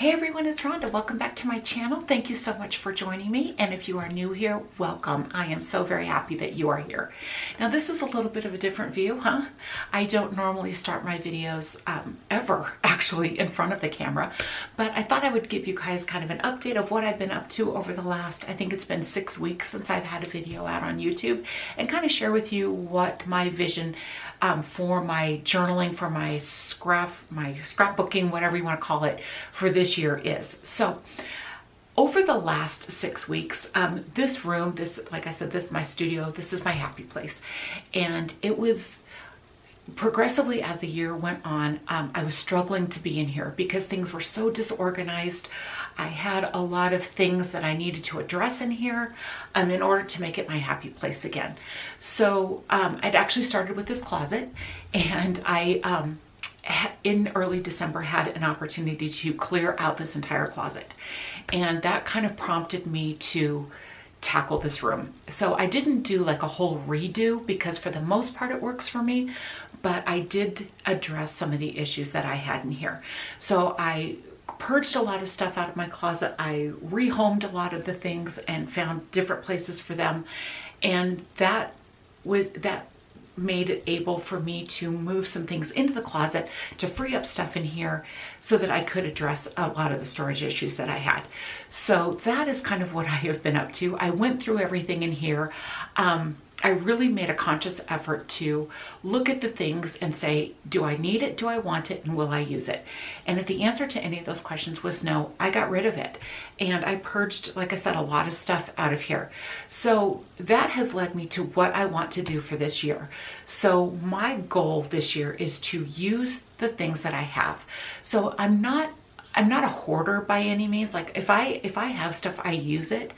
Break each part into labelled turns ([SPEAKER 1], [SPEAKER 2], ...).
[SPEAKER 1] Hey everyone, it's Rhonda. Welcome back to my channel. Thank you so much for joining me. And if you are new here, welcome. I am so very happy that you are here. Now this is a little bit of a different view, huh? I don't normally start my videos ever actually in front of the camera, but I thought I would give you guys kind of an update of what I've been up to over the last, I think it's been 6 weeks since I've had a video out on YouTube, and kind of share with you what my vision for my journaling, for my scrapbooking, whatever you want to call it, for this year is. So over the last 6 weeks, this room, like I said, this is my studio, this is my happy place. And it was progressively as the year went on, I was struggling to be in here because things were so disorganized. I had a lot of things that I needed to address in here in order to make it my happy place again. So I'd actually started with this closet, and I in early December had an opportunity to clear out this entire closet, and that kind of prompted me to tackle this room. So I didn't do like a whole redo because for the most part it works for me, but I did address some of the issues that I had in here. So I purged a lot of stuff out of my closet. I rehomed a lot of the things and found different places for them, and that made it able for me to move some things into the closet to free up stuff in here so that I could address a lot of the storage issues that I had. So that is kind of what I have been up to. I went through everything in here. I really made a conscious effort to look at the things and say, do I need it? Do I want it? And will I use it? And if the answer to any of those questions was no, I got rid of it. And I purged, like I said, a lot of stuff out of here. So that has led me to what I want to do for this year. So my goal this year is to use the things that I have. So I'm not a hoarder by any means. Like if I have stuff, I use it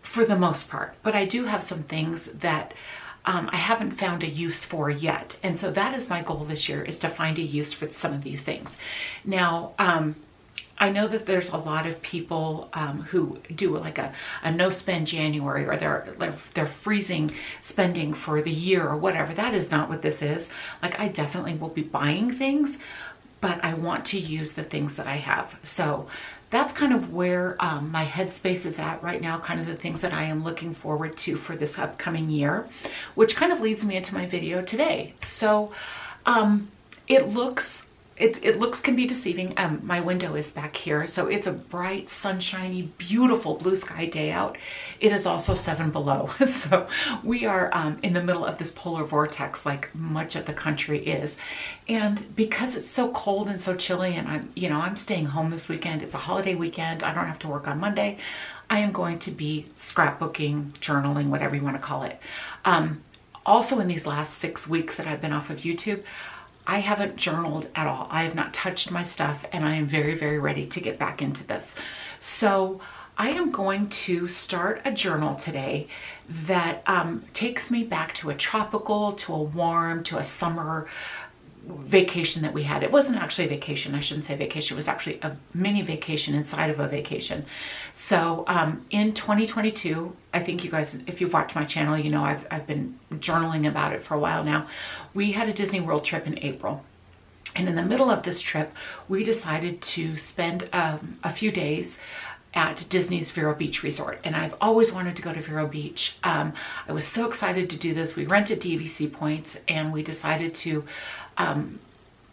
[SPEAKER 1] for the most part, but I do have some things that I haven't found a use for yet. And so that is my goal this year, is to find a use for some of these things. Now, I know that there's a lot of people who do like a no spend January, or they're freezing spending for the year or whatever. That is not what this is. Like, I definitely will be buying things, but I want to use the things that I have. So that's kind of where my headspace is at right now, kind of the things that I am looking forward to for this upcoming year, which kind of leads me into my video today. So it looks can be deceiving. My window is back here, so it's a bright, sunshiny, beautiful blue sky day out. It is also 7 below, so we are in the middle of this polar vortex, like much of the country is. And because it's so cold and so chilly, and I'm staying home this weekend. It's a holiday weekend. I don't have to work on Monday. I am going to be scrapbooking, journaling, whatever you want to call it. Also, in these last 6 weeks that I've been off of YouTube, I haven't journaled at all. I have not touched my stuff, and I am very, very ready to get back into this. So I am going to start a journal today that takes me back to a tropical, to a warm, to a summer vacation that we had. It wasn't actually a vacation. I shouldn't say vacation. It was actually a mini vacation inside of a vacation. So in 2022, I think you guys, if you've watched my channel, you know I've been journaling about it for a while now. We had a Disney World trip in April. And in the middle of this trip, we decided to spend a few days at Disney's Vero Beach Resort. And I've always wanted to go to Vero Beach. I was so excited to do this. We rented DVC points, and we decided to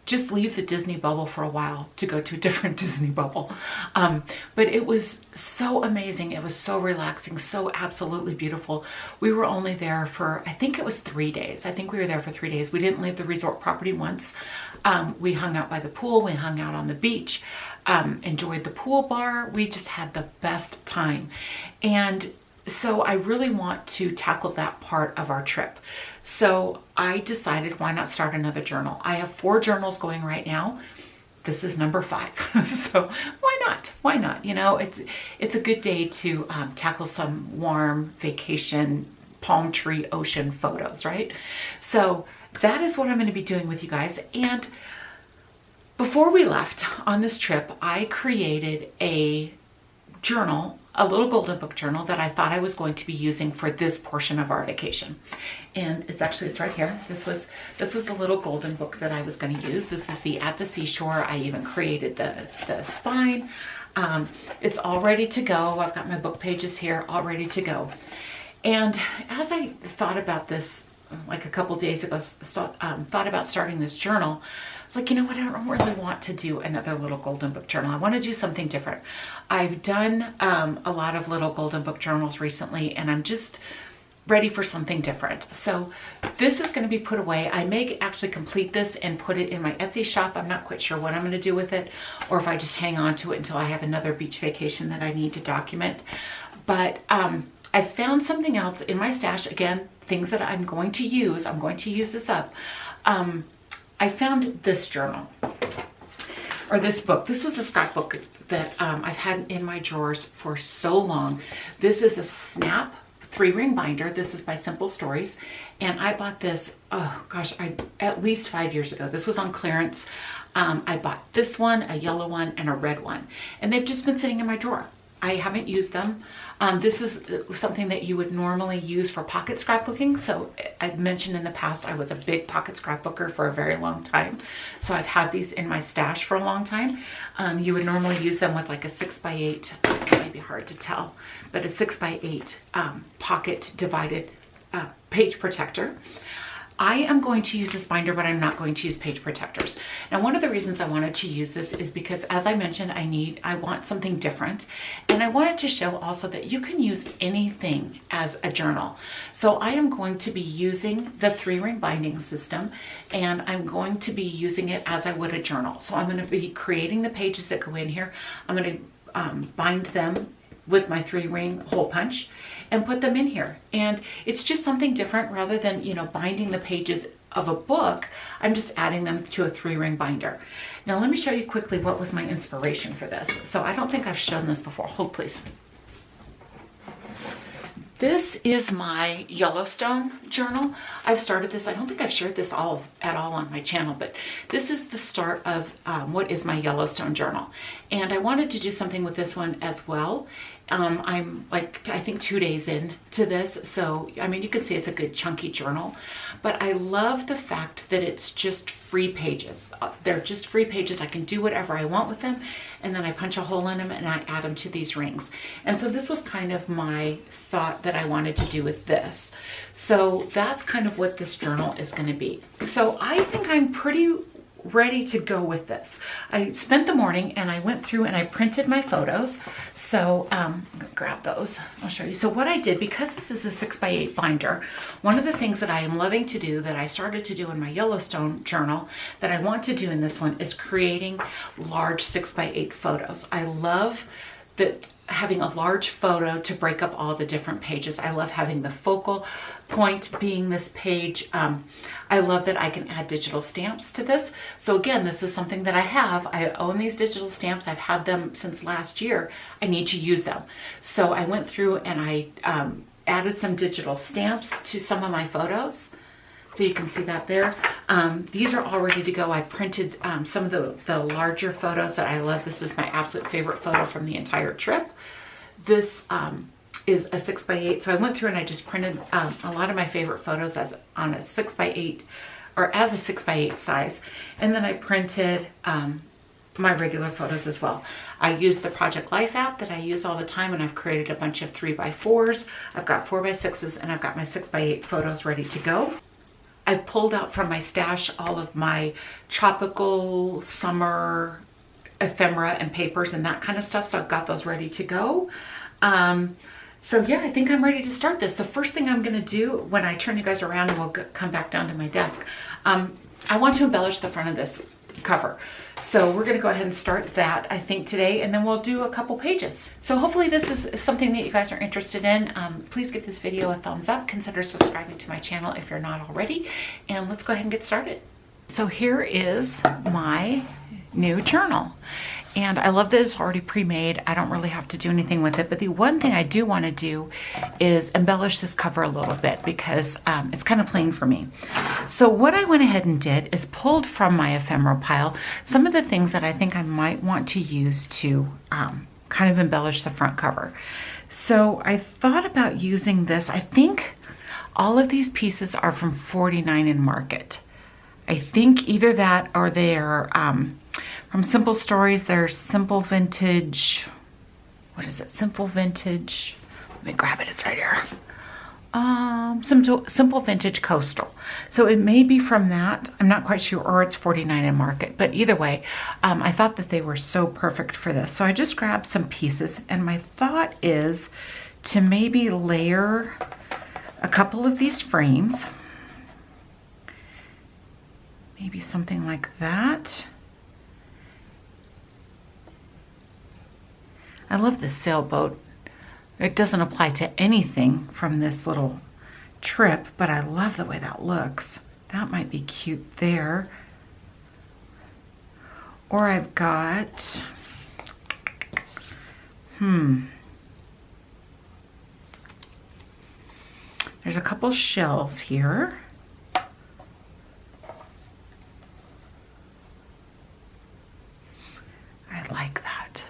[SPEAKER 1] just leave the Disney bubble for a while to go to a different Disney bubble. But it was so amazing. It was so relaxing, so absolutely beautiful. We were only there for, I think it was 3 days. I think we were there for 3 days. We didn't leave the resort property once. We hung out by the pool. We hung out on the beach, enjoyed the pool bar. We just had the best time. And so I really want to tackle that part of our trip. So I decided, why not start another journal? I have 4 journals going right now. This is number 5. So why not? Why not? You know, it's a good day to tackle some warm vacation, palm tree, ocean photos, right? So that is what I'm going to be doing with you guys. And before we left on this trip, I created a journal, a little golden book journal that I thought I was going to be using for this portion of our vacation. And it's right here. This was the little golden book that I was going to use. This is the At the Seashore. I even created the spine. It's all ready to go. I've got my book pages here all ready to go. And as I thought about this, like a couple days ago, thought about starting this journal, it's like, you know what, I don't really want to do another little golden book journal. I want to do something different. I've done a lot of little golden book journals recently, and I'm just ready for something different. So this is going to be put away. I may actually complete this and put it in my Etsy shop. I'm not quite sure what I'm going to do with it, or if I just hang on to it until I have another beach vacation that I need to document. But I found something else in my stash. Again, things that I'm going to use. I'm going to use this up. I found this journal, or this book. This was a scrapbook that I've had in my drawers for so long. This is a Snap 3-ring binder. This is by Simple Stories, and I bought this, oh gosh, at least 5 years ago. This was on clearance. I bought this one, a yellow one, and a red one, and they've just been sitting in my drawer. I haven't used them. This is something that you would normally use for pocket scrapbooking. So I've mentioned in the past, I was a big pocket scrapbooker for a very long time. So I've had these in my stash for a long time. You would normally use them with like a 6x8, it might be hard to tell, but a 6x8 pocket divided page protector. I am going to use this binder, but I'm not going to use page protectors. Now, one of the reasons I wanted to use this is because, as I mentioned, I want something different. And I wanted to show also that you can use anything as a journal. So I am going to be using the 3-ring binding system, and I'm going to be using it as I would a journal. So I'm going to be creating the pages that go in here. I'm going to bind them with my 3-ring hole punch and put them in here. And it's just something different rather than, you know, binding the pages of a book. I'm just adding them to a 3-ring binder. Now let me show you quickly what was my inspiration for this. So I don't think I've shown this before. Hold please. This is my Yellowstone journal. I've started this. I don't think I've shared this at all on my channel, but this is the start of what is my Yellowstone journal. And I wanted to do something with this one as well. I'm like, I think 2 days into this. So, I mean, you can see it's a good chunky journal, but I love the fact that it's just free pages. They're just free pages. I can do whatever I want with them. And then I punch a hole in them and I add them to these rings. And so this was kind of my thought that I wanted to do with this. So that's kind of what this journal is going to be. So I think I'm pretty ready to go with this. I spent the morning and I went through and I printed my photos. So I'm gonna grab those. I'll show you. So what I did, because this is a 6x8 binder, one of the things that I am loving to do, that I started to do in my Yellowstone journal, that I want to do in this one, is creating large 6x8 photos. I love that, having a large photo to break up all the different pages. I love having the focal point being this page. I love that I can add digital stamps to this. So again, this is something that I have. I own these digital stamps. I've had them since last year. I need to use them. So I went through and I added some digital stamps to some of my photos. So you can see that there. These are all ready to go. I printed some of the larger photos that I love. This is my absolute favorite photo from the entire trip. This is a 6x8. So I went through and I just printed a lot of my favorite photos on a 6x8 or as a 6x8 size. And then I printed my regular photos as well. I use the Project Life app that I use all the time, and I've created a bunch of 3x4s. I've got 4x6s, and I've got my 6x8 photos ready to go. I've pulled out from my stash all of my tropical summer ephemera and papers and that kind of stuff. So I've got those ready to go. So yeah, I think I'm ready to start this. The first thing I'm going to do when I turn you guys around and we'll come back down to my desk, I want to embellish the front of this cover. So we're going to go ahead and start that, I think, today, and then we'll do a couple pages. So hopefully this is something that you guys are interested in. Please give this video a thumbs up. Consider subscribing to my channel if you're not already, and let's go ahead and get started. So here is my new journal. And I love that it's already pre-made. I don't really have to do anything with it. But the one thing I do want to do is embellish this cover a little bit because it's kind of plain for me. So what I went ahead and did is pulled from my ephemera pile some of the things that I think I might want to use to kind of embellish the front cover. So I thought about using this. I think all of these pieces are from 49 in Market. I think either that or they're from Simple Stories. They're Simple Vintage. What is it? Simple Vintage. Let me grab it. It's right here. Simple Vintage Coastal. So it may be from that. I'm not quite sure, or it's 49 in Market. But either way, I thought that they were so perfect for this. So I just grabbed some pieces, and my thought is to maybe layer a couple of these frames. Maybe something like that. I love this sailboat. It doesn't apply to anything from this little trip, but I love the way that looks. That might be cute there. Or I've got, there's a couple shells here. I like that.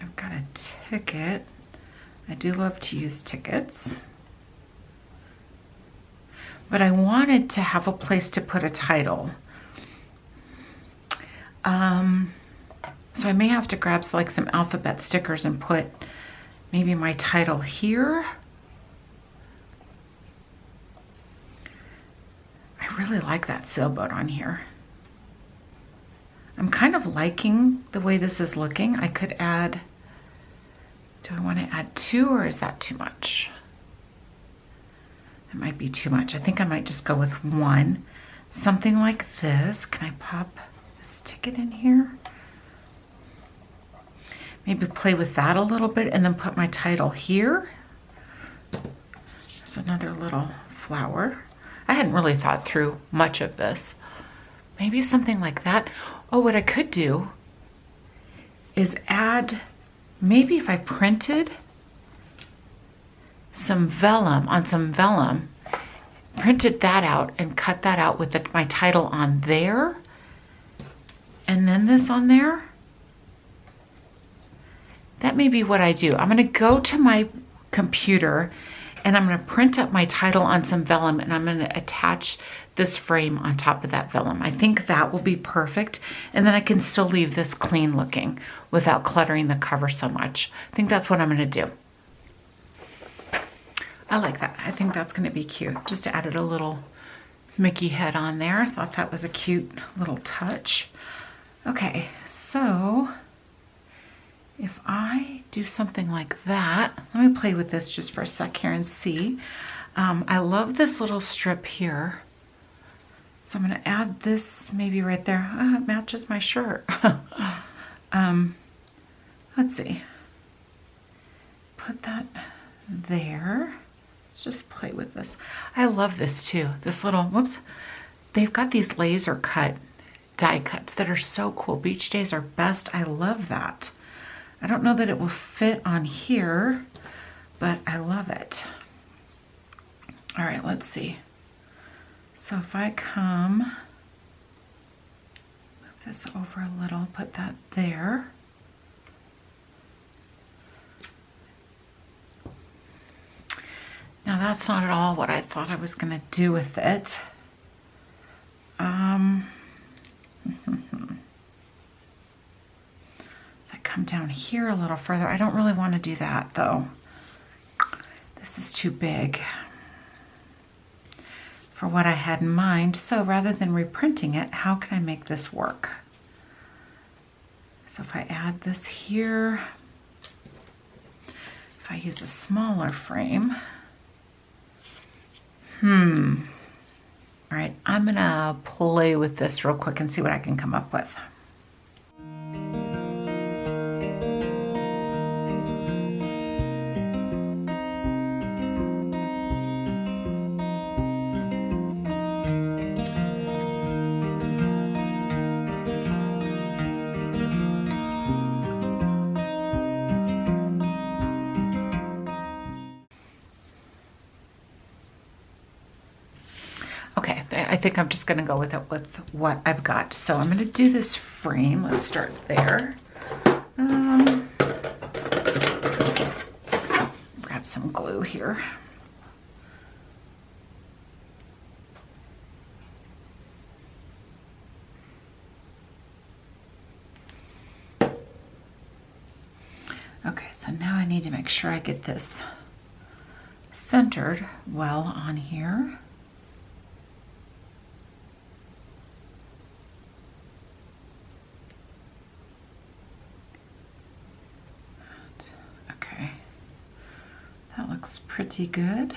[SPEAKER 1] I've got a ticket. I do love to use tickets. But I wanted to have a place to put a title. So I may have to grab like some alphabet stickers and put maybe my title here. I really like that sailboat on here. I'm kind of liking the way this is looking. I could add, do I want to add 2 or is that too much? It might be too much. I think I might just go with 1. Something like this. Can I pop this ticket in here? Maybe play with that a little bit and then put my title here. There's another little flower. I hadn't really thought through much of this. Maybe something like that. Oh, what I could do is add, maybe if I printed some vellum on some vellum, printed that out and cut that out with my title on there, and then this on there. That may be what I do. I'm going to go to my computer and I'm going to print up my title on some vellum and I'm going to attach this frame on top of that vellum. I think that will be perfect. And then I can still leave this clean looking without cluttering the cover so much. I think that's what I'm going to do. I like that. I think that's going to be cute. Just added a little Mickey head on there. I thought that was a cute little touch. Okay, so if I do something like that, let me play with this just for a sec here and see. I love this little strip here. So I'm going to add this maybe right there. It matches my shirt. Let's see. Put that there. Let's just play with this. I love this too. This little, whoops. They've got these laser cut die cuts that are so cool. Beach days are best. I love that. I don't know that it will fit on here, but I love it. All right, let's see. So if I come, move this over a little, put that there. Now that's not at all what I thought I was going to do with it. So I come down here a little further. I don't really want to do that though. This is too big for what I had in mind. So rather than reprinting it, how can I make this work? So if I add this here, if I use a smaller frame, all right, I'm gonna play with this real quick and see what I can come up with. I think I'm just gonna go with it with what I've got. So I'm gonna do this frame. Let's start there. Grab some glue here. Okay, so now I need to make sure I get this centered well on here. Okay, that looks pretty good.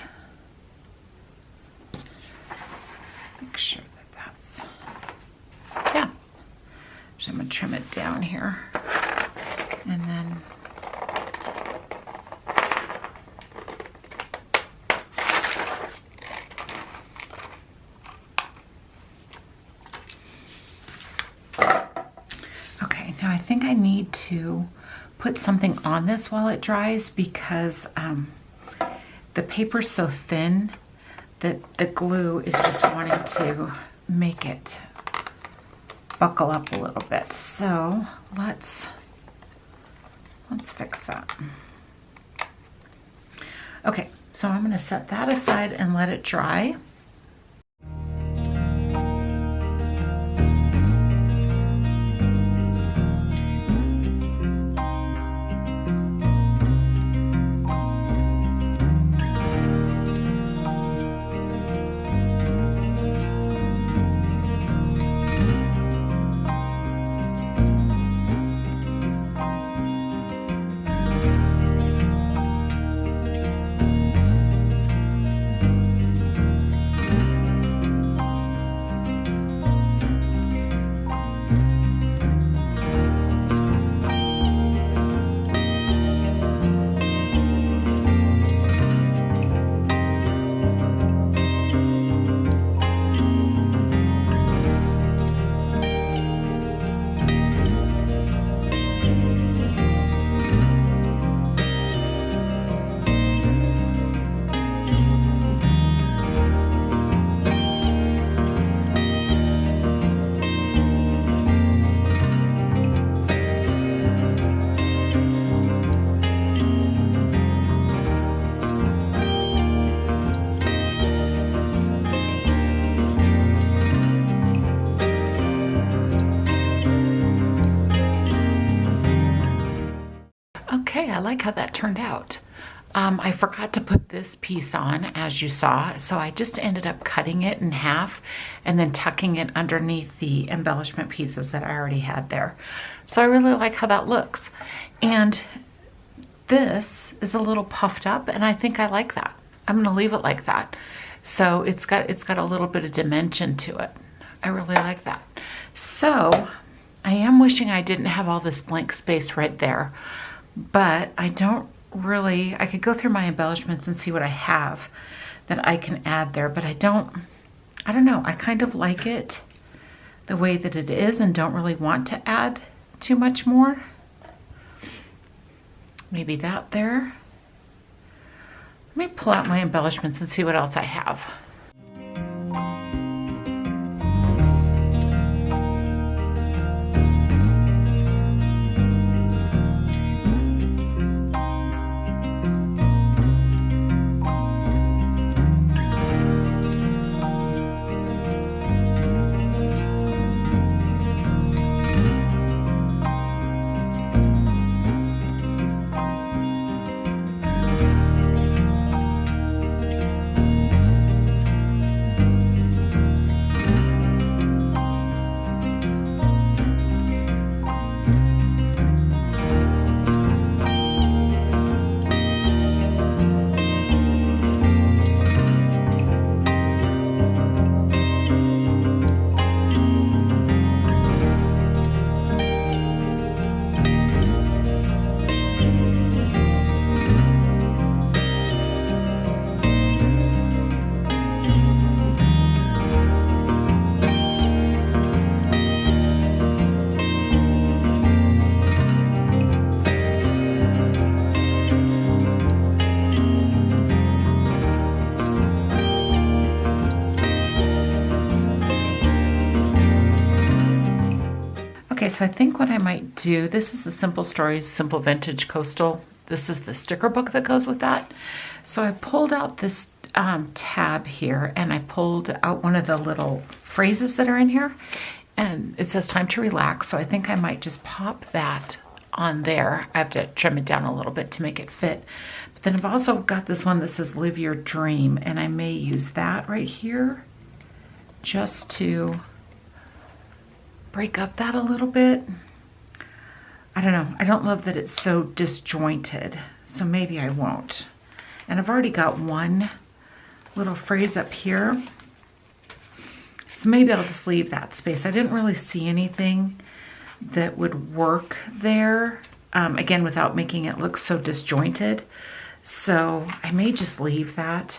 [SPEAKER 1] Make sure that that's, yeah. So I'm gonna trim it down here and then I think I need to put something on this while it dries because the paper's so thin that the glue is just wanting to make it buckle up a little bit. So let's fix that. Okay, so I'm gonna set that aside and let it dry. Okay, I like how that turned out. I forgot to put this piece on, as you saw, so I just ended up cutting it in half and then tucking it underneath the embellishment pieces that I already had there. So I really like how that looks. And this is a little puffed up, and I think I like that. I'm gonna leave it like that. So it's got a little bit of dimension to it. I really like that. So I am wishing I didn't have all this blank space right there, but I don't really, I could go through my embellishments and see what I have that I can add there, but I don't know. I kind of like it the way that it is and don't really want to add too much more. Maybe that there. Let me pull out my embellishments and see what else I have. Okay, so I think what I might do, this is the Simple Stories, Simple Vintage Coastal. This is the sticker book that goes with that. So I pulled out this tab here, and I pulled out one of the little phrases that are in here, and it says time to relax. So I think I might just pop that on there. I have to trim it down a little bit to make it fit. But then I've also got this one that says live your dream, and I may use that right here just to break up that a little bit. I don't know. I don't love that it's so disjointed, so maybe I won't. And I've already got one little phrase up here, so maybe I'll just leave that space. I didn't really see anything that would work there, again, without making it look so disjointed. So I may just leave that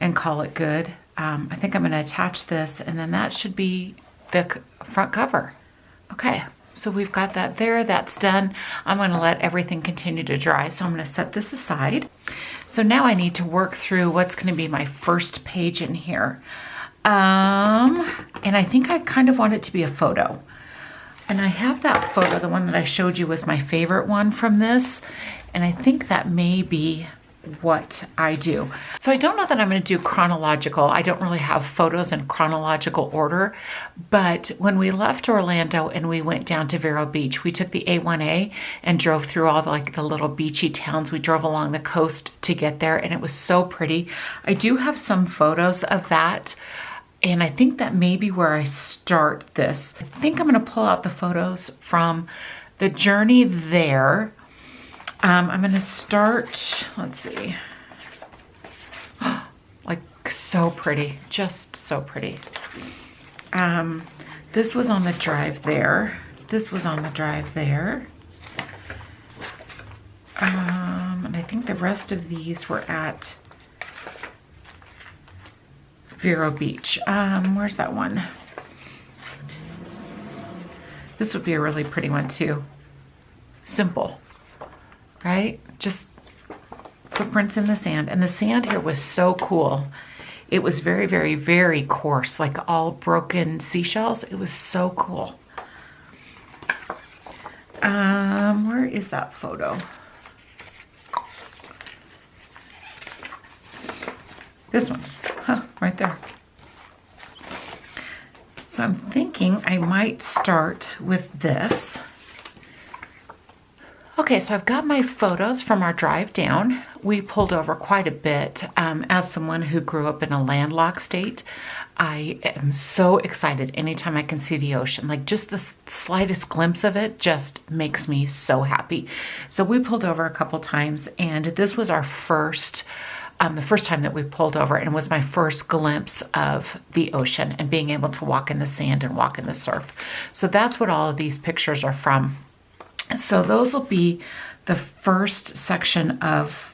[SPEAKER 1] and call it good. I think I'm going to attach this, and then that should be the front cover. Okay, so we've got that there. That's done. I'm going to let everything continue to dry, so I'm going to set this aside. So now I need to work through what's going to be my first page in here. And I think I kind of want it to be a photo. And I have that photo, the one that I showed you was my favorite one from this, and I think that may be what I do. So I don't know that I'm going to do chronological. I don't really have photos in chronological order, but when we left Orlando and we went down to Vero Beach, we took the A1A and drove through all the little beachy towns. We drove along the coast to get there, and it was so pretty. I do have some photos of that, and I think that may be where I start this. I think I'm going to pull out the photos from the journey there. I'm going to start, let's see, like so pretty, just so pretty. This was on the drive there. This was on the drive there. And I think the rest of these were at Vero Beach. Where's that one? This would be a really pretty one too. Simple. Right? Just footprints in the sand. And the sand here was so cool. It was very, very, very coarse, like all broken seashells. It was so cool. Where is that photo? This one. Huh, right there. So I'm thinking I might start with this. Okay, so I've got my photos from our drive down. We pulled over quite a bit. As someone who grew up in a landlocked state, I am so excited anytime I can see the ocean. Like just the slightest glimpse of it just makes me so happy. So we pulled over a couple times, and this was our first, the first time that we pulled over, and it was my first glimpse of the ocean and being able to walk in the sand and walk in the surf. So that's what all of these pictures are from. So those will be the first section of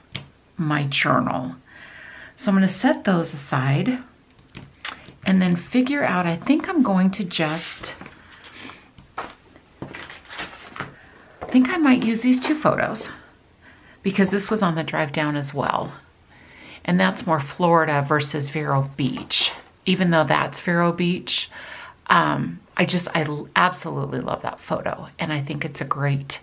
[SPEAKER 1] my journal. So I'm going to set those aside and then figure out, I think I'm going to just, I think I might use these two photos because this was on the drive down as well. And that's more Florida versus Vero Beach. Even though that's Vero Beach, I absolutely love that photo, and I think it's a great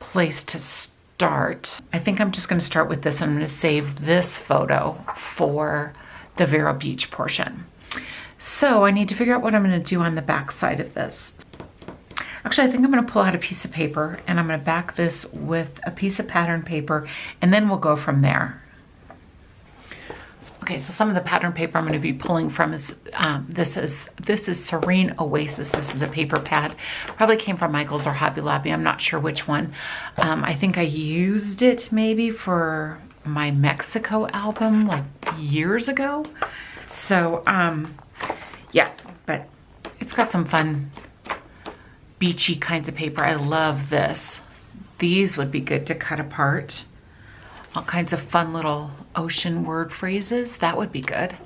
[SPEAKER 1] place to start. I think I'm just going to start with this, and I'm going to save this photo for the Vero Beach portion. So I need to figure out what I'm going to do on the back side of this. Actually, I think I'm going to pull out a piece of paper, and I'm going to back this with a piece of pattern paper, and then we'll go from there. Okay, so some of the pattern paper I'm going to be pulling from is, this is Serene Oasis. This is a paper pad. Probably came from Michaels or Hobby Lobby. I'm not sure which one. I think I used it maybe for my Mexico album like years ago. So, yeah, but it's got some fun beachy kinds of paper. I love this. These would be good to cut apart. All kinds of fun little ocean word phrases. That would be good.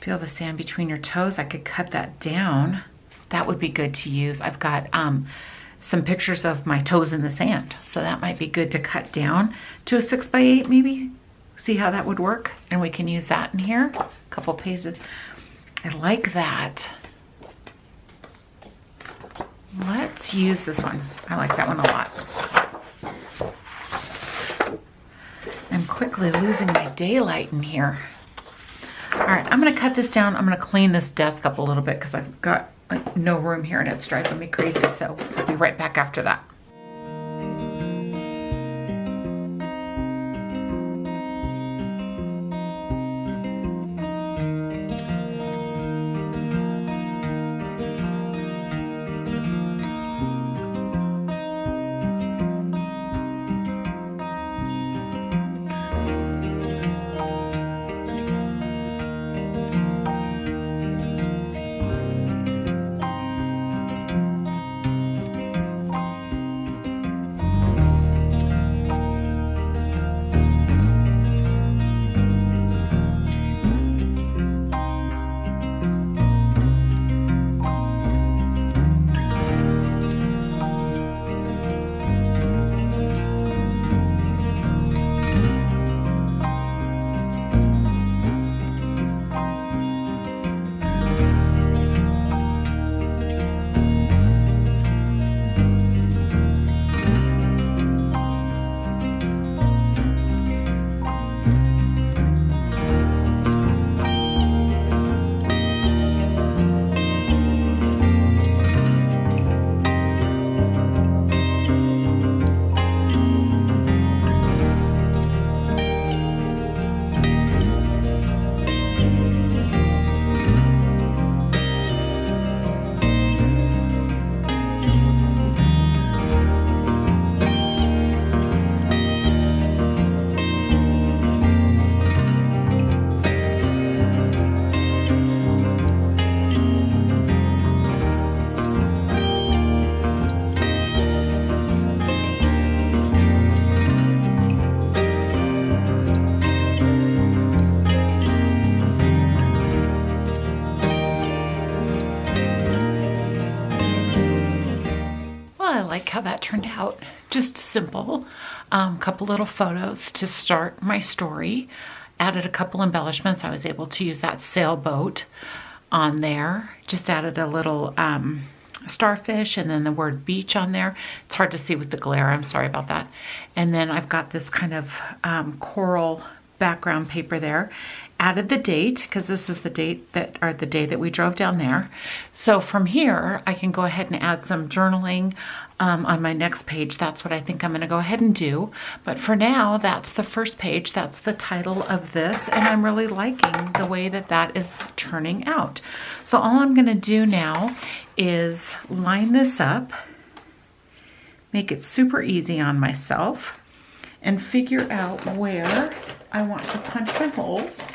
[SPEAKER 1] Feel the sand between your toes. I could cut that down. That would be good to use. I've got some pictures of my toes in the sand. So that might be good to cut down to a 6x8 maybe. See how that would work? And we can use that in here. A couple pages. I like that. Let's use this one. I like that one a lot. I'm quickly losing my daylight in here. All right, I'm gonna cut this down. I'm gonna clean this desk up a little bit because I've got no room here and it's driving me crazy. So I'll be right back after that. How that turned out. Just simple. Couple little photos to start my story. Added a couple embellishments. I was able to use that sailboat on there. Just added a little starfish and then the word beach on there. It's hard to see with the glare. I'm sorry about that. And then I've got this kind of coral background paper there. Added the date because this is the date the day that we drove down there. So from here, I can go ahead and add some journaling on my next page. That's what I think I'm going to go ahead and do. But for now, that's the first page. That's the title of this, and I'm really liking the way that that is turning out. So all I'm going to do now is line this up, make it super easy on myself, and figure out where I want to punch my holes.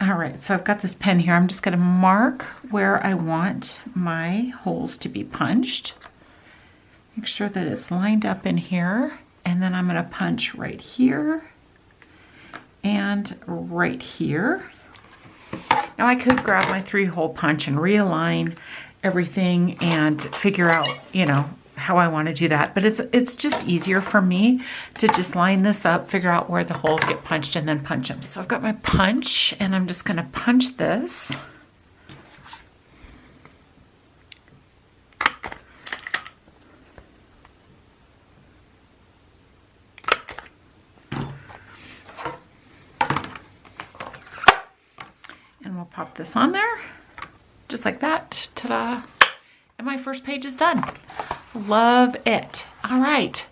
[SPEAKER 1] All right, so I've got this pen here. I'm just going to mark where I want my holes to be punched. Make sure that it's lined up in here, and then I'm going to punch right here and right here. Now I could grab my 3-hole punch and realign everything and figure out, you know, how I want to do that, but it's just easier for me to just line this up, figure out where the holes get punched, and then punch them. So I've got my punch, and I'm just going to punch this. And we'll pop this on there, just like that. Ta-da! And my first page is done. Love it. All right.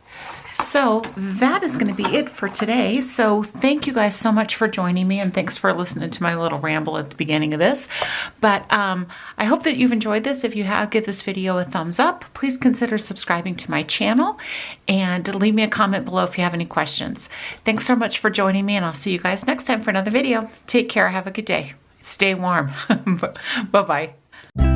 [SPEAKER 1] So that is going to be it for today. So thank you guys so much for joining me, and thanks for listening to my little ramble at the beginning of this. But I hope that you've enjoyed this. If you have, give this video a thumbs up. Please consider subscribing to my channel and leave me a comment below if you have any questions. Thanks so much for joining me, and I'll see you guys next time for another video. Take care. Have a good day. Stay warm. Bye-bye.